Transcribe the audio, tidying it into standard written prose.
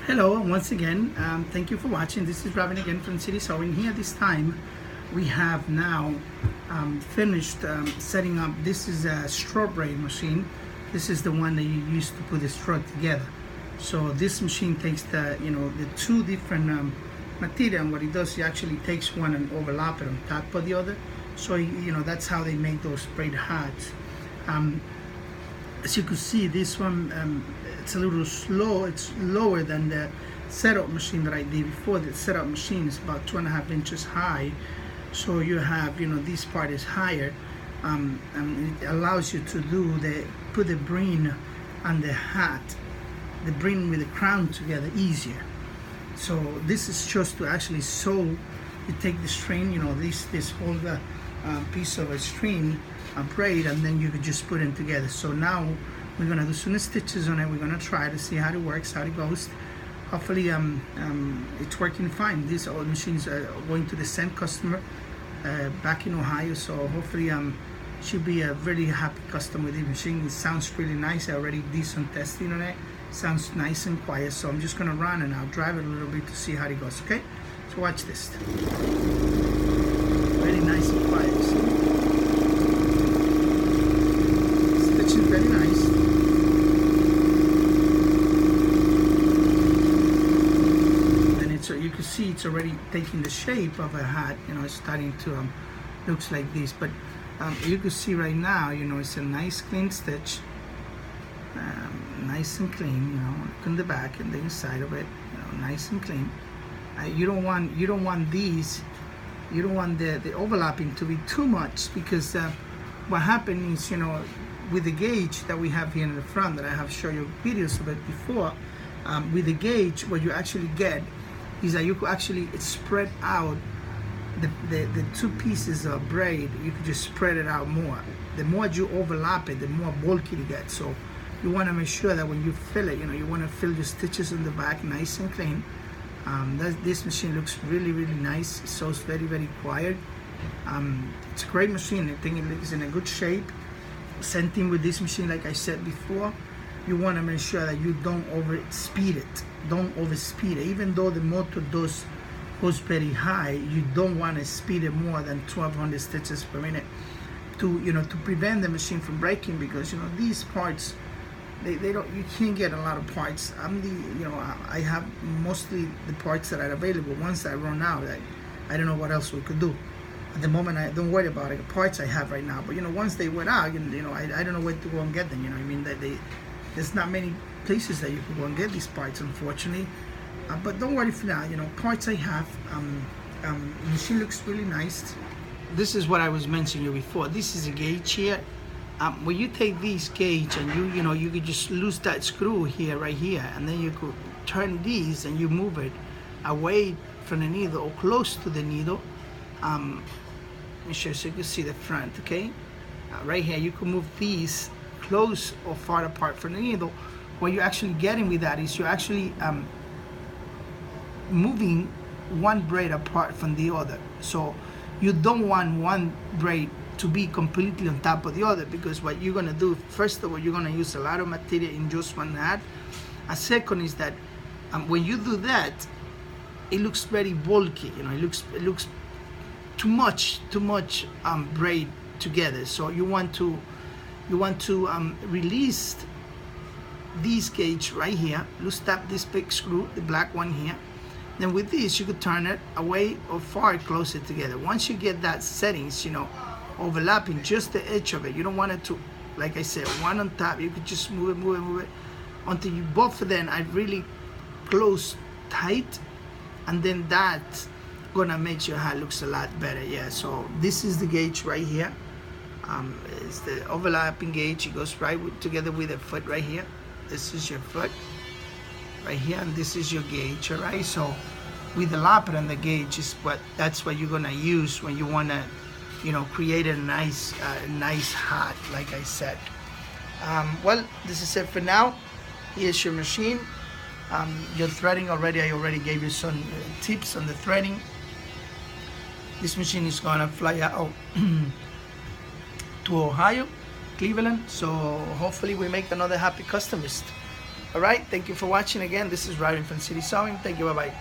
Hello, once again, thank you for watching. This is Robin again from City Sewing. Here this time we have now finished setting up. This is a straw braid machine. This is the one that you use to put the straw together. So this machine takes the two different material, and what it does, it actually takes one and overlap it on top of the other. So that's how they make those braid hats. As you can see, this one it's a little slow. It's lower than the setup machine that I did before. The setup machine is about 2.5 inches high, so you have this part is higher, and it allows you to put the brim and the hat, the brim with the crown together easier. So this is just to actually sew. You take the string, this whole piece of a string, a braid, and then you could just put them together. So now we're gonna do some stitches on it. We're gonna try to see how it works, how it goes. Hopefully it's working fine. These old machines are going to the same customer back in Ohio, so hopefully she'll be a really happy customer with the machine. It sounds really nice. I already did some testing on it. Sounds nice and quiet, so I'm just gonna run and I'll drive it a little bit to see how it goes. Okay, so watch this. Very nice and quiet. See? Stitching very nice. So you can see it's already taking the shape of a hat. It's starting to looks like this, but you can see right now, it's a nice clean stitch, nice and clean. Look in the back and the inside of it, nice and clean. You don't want these. You don't want the overlapping to be too much, because what happens is, with the gauge that we have here in the front, that I have shown you videos of it before, with the gauge, what you actually get is that you could actually spread out the two pieces of braid. You could just spread it out more. The more you overlap it, the more bulky it gets. So you want to make sure that when you fill it, you want to fill your stitches in the back nice and clean. This machine looks really, really nice. It sews very, very quiet. It's a great machine. I think it is in a good shape. Same thing with this machine, like I said before. You want to make sure that you don't overspeed it. Don't overspeed it. Even though the motor goes very high, you don't want to speed it more than 1,200 stitches per minute to prevent the machine from breaking, because these parts, they don't, you can't get a lot of parts. I have mostly the parts that are available. Once I run out, I don't know what else we could do. At the moment, I don't worry about it, the parts I have right now. But once they went out, I don't know where to go and get them. There's not many places that you can go and get these parts, unfortunately. But don't worry for now. Parts I have. The machine looks really nice. This is what I was mentioning before. This is a gauge here. When you take this gauge and you could just lose that screw here, right here, and then you could turn these and you move it away from the needle or close to the needle. Let me show you so you can see the front. Okay, right here you can move these close or far apart from the needle. What you're actually getting with that is you're actually moving one braid apart from the other. So you don't want one braid to be completely on top of the other, because what you're going to do, first of all, you're going to use a lot of material in just one hat. A second is that when you do that, it looks very bulky. It looks too much braid together. So you want to release this gauge right here. Loose tap this big screw, the black one here. Then with this, you could turn it away or far closer together. Once you get that settings, overlapping just the edge of it, you don't want it to, like I said, one on top. You could just move it until you both of them are really close, tight, and then that's gonna make your hat looks a lot better. Yeah. So this is the gauge right here. It's the overlapping gauge. It goes together with the foot right here. This is your foot right here, and this is your gauge. All right. So with the lapper and the gauge that's what you're gonna use when you wanna, create a nice hat, like I said. Well, this is it for now. Here's your machine. Your threading already. I already gave you some tips on the threading. This machine is gonna fly out to Ohio, Cleveland. So hopefully we make another happy customers. All right, thank you for watching again. This is Robin from City Sewing. Thank you, bye-bye.